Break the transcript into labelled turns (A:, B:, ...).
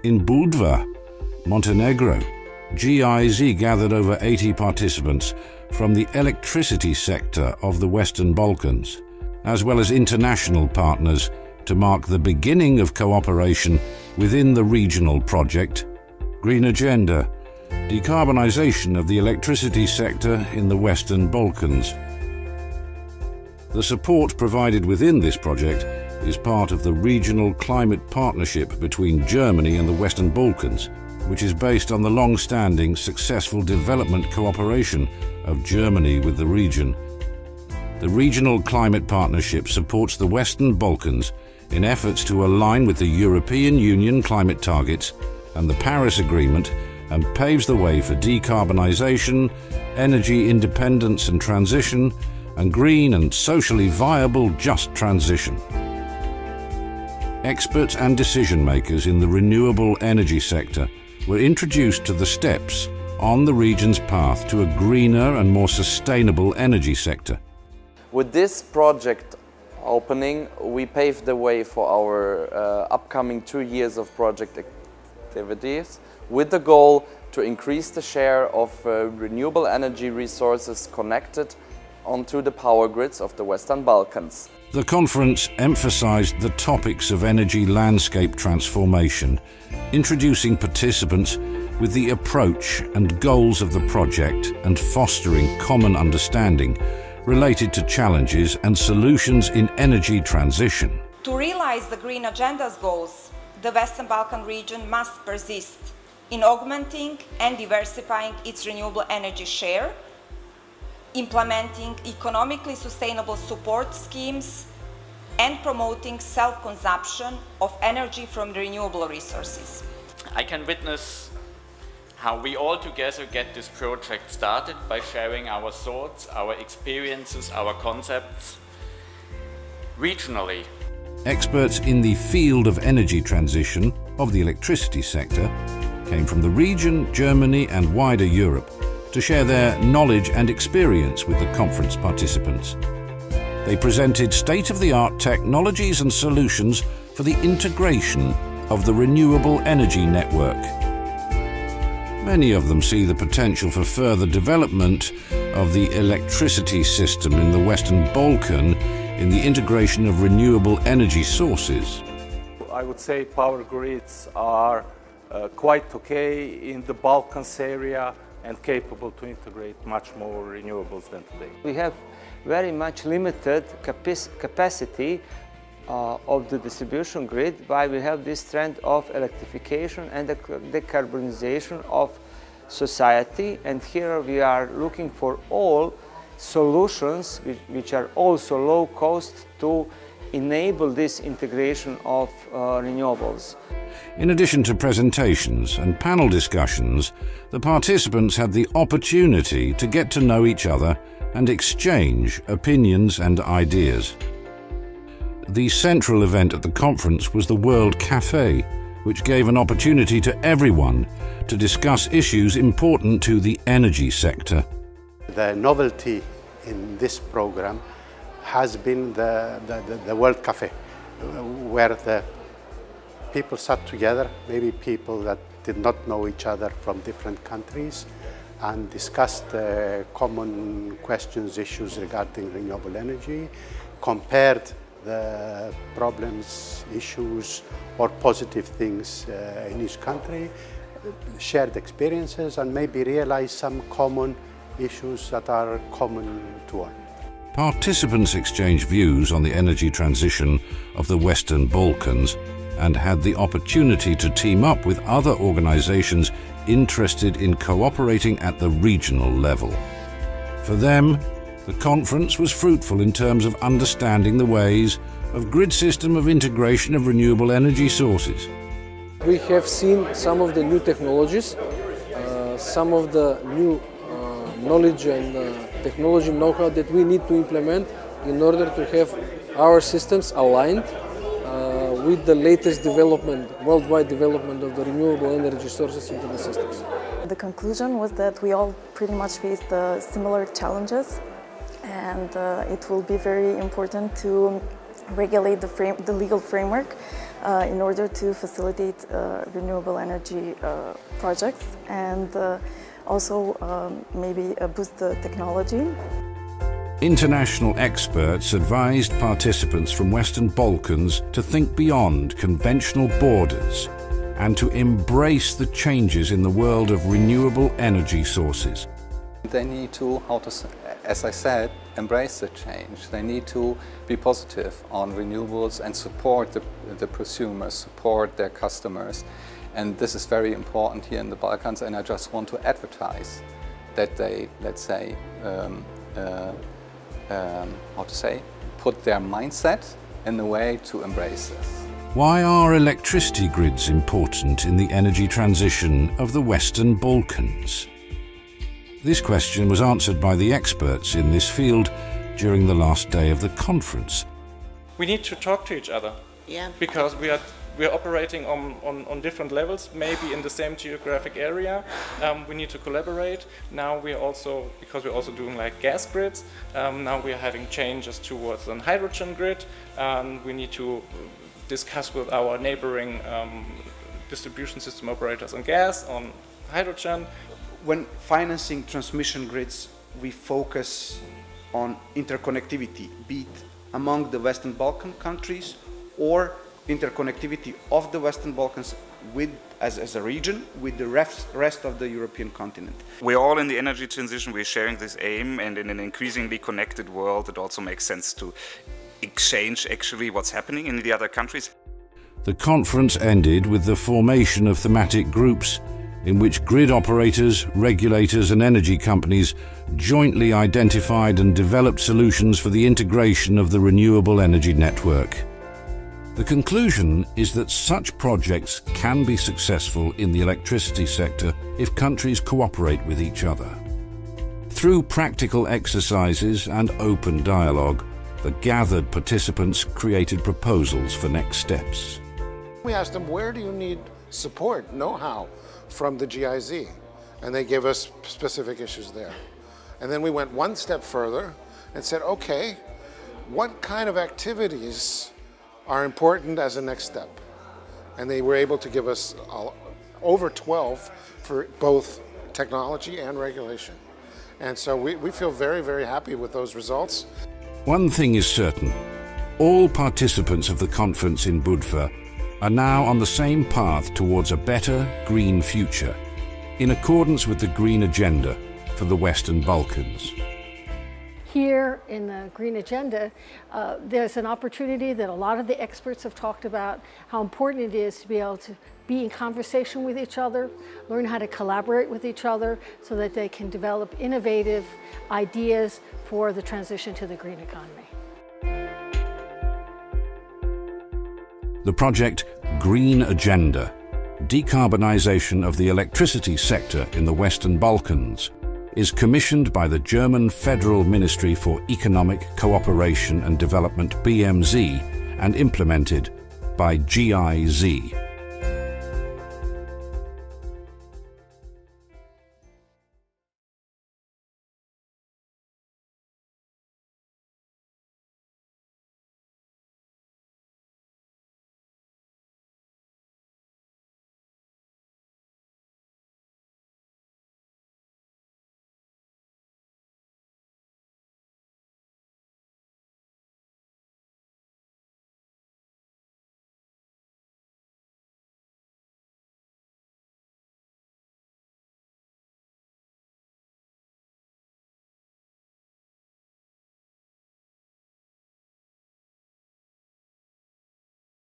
A: In Budva, Montenegro, GIZ gathered over 80 participants from the electricity sector of the Western Balkans, as well as international partners, to mark the beginning of cooperation within the regional project Green Agenda, Decarbonization of the Electricity Sector in the Western Balkans. The support provided within this project is part of the regional climate partnership between Germany and the Western Balkans, which is based on the long-standing successful development cooperation of Germany with the region. The regional climate partnership supports the Western Balkans in efforts to align with the European Union climate targets and the Paris Agreement, and paves the way for decarbonization, energy independence and transition, and green and socially viable just transition. Experts and decision makers in the renewable energy sector were introduced to the steps on the region's path to a greener and more sustainable energy sector.
B: With this project opening, we paved the way for our upcoming 2 years of project activities, with the goal to increase the share of renewable energy resources connected onto the power grids of the Western Balkans.
A: The conference emphasized the topics of energy landscape transformation, introducing participants with the approach and goals of the project and fostering common understanding related to challenges and solutions in energy transition.
C: To realize the Green Agenda's goals, the Western Balkan region must persist in augmenting and diversifying its renewable energy share, implementing economically sustainable support schemes, and promoting self-consumption of energy from renewable resources.
D: I can witness how we all together get this project started by sharing our thoughts, our experiences, our concepts regionally.
A: Experts in the field of energy transition of the electricity sector came from the region, Germany and wider Europe to share their knowledge and experience with the conference participants. They presented state-of-the-art technologies and solutions for the integration of the renewable energy network. Many of them see the potential for further development of the electricity system in the Western Balkan in the integration of renewable energy sources.
E: I would say power grids are quite okay in the Balkans area and capable to integrate much more renewables than today.
F: We have very much limited capacity of the distribution grid, while we have this trend of electrification and the decarbonization of society, and here we are looking for all solutions which are also low cost to enable this integration of renewables.
A: In addition to presentations and panel discussions, the participants had the opportunity to get to know each other and exchange opinions and ideas. The central event at the conference was the World Café, which gave an opportunity to everyone to discuss issues important to the energy sector.
G: The novelty in this program has been the World Café, where the people sat together, maybe people that did not know each other from different countries, and discussed common questions, issues regarding renewable energy, compared the problems, issues, or positive things in each country, shared experiences, and maybe realized some common issues that are common to all.
A: Participants exchanged views on the energy transition of the Western Balkans and had the opportunity to team up with other organizations interested in cooperating at the regional level. For them, the conference was fruitful in terms of understanding the ways of grid system of integration of renewable energy sources.
H: We have seen some of the new technologies, some of the new knowledge and technology know-how that we need to implement in order to have our systems aligned with the latest development, worldwide development of the renewable energy sources into the systems.
I: The conclusion was that we all pretty much faced similar challenges, and it will be very important to regulate the legal framework in order to facilitate renewable energy projects and also maybe boost the technology.
A: International experts advised participants from Western Balkans to think beyond conventional borders and to embrace the changes in the world of renewable energy sources.
J: They need to, as I said, embrace the change. They need to be positive on renewables and support the prosumers, support their customers. And this is very important here in the Balkans, and I just want to advertise that they, let's say, put their mindset in the way to embrace this.
A: Why are electricity grids important in the energy transition of the Western Balkans? This question was answered by the experts in this field during the last day of the conference.
K: We need to talk to each other, because we are operating on different levels, maybe in the same geographic area. We need to collaborate. Now we are also, because we're also doing like gas grids, now we are having changes towards a hydrogen grid. We need to discuss with our neighboring distribution system operators on gas, on hydrogen.
L: When financing transmission grids, we focus on interconnectivity, be it among the Western Balkan countries or interconnectivity of the Western Balkans with, as a region, with the rest of the European continent.
M: We're all in the energy transition, we're sharing this aim, and in an increasingly connected world it also makes sense to exchange actually what's happening in the other countries.
A: The conference ended with the formation of thematic groups in which grid operators, regulators and energy companies jointly identified and developed solutions for the integration of the renewable energy network. The conclusion is that such projects can be successful in the electricity sector if countries cooperate with each other. Through practical exercises and open dialogue, the gathered participants created proposals for next steps.
N: We asked them, where do you need support, know-how from the GIZ? And they gave us specific issues there. And then we went one step further and said, okay, what kind of activities are important as a next step? And they were able to give us over 12 for both technology and regulation. And so we feel very, very happy with those results.
A: One thing is certain, all participants of the conference in Budva are now on the same path towards a better green future, in accordance with the Green Agenda for the Western Balkans.
O: Here in the Green Agenda, there's an opportunity that a lot of the experts have talked about, how important it is to be able to be in conversation with each other, learn how to collaborate with each other so that they can develop innovative ideas for the transition to the green economy.
A: The project Green Agenda, Decarbonization of the Electricity Sector in the Western Balkans, is commissioned by the German Federal Ministry for Economic Cooperation and Development, BMZ, and implemented by GIZ.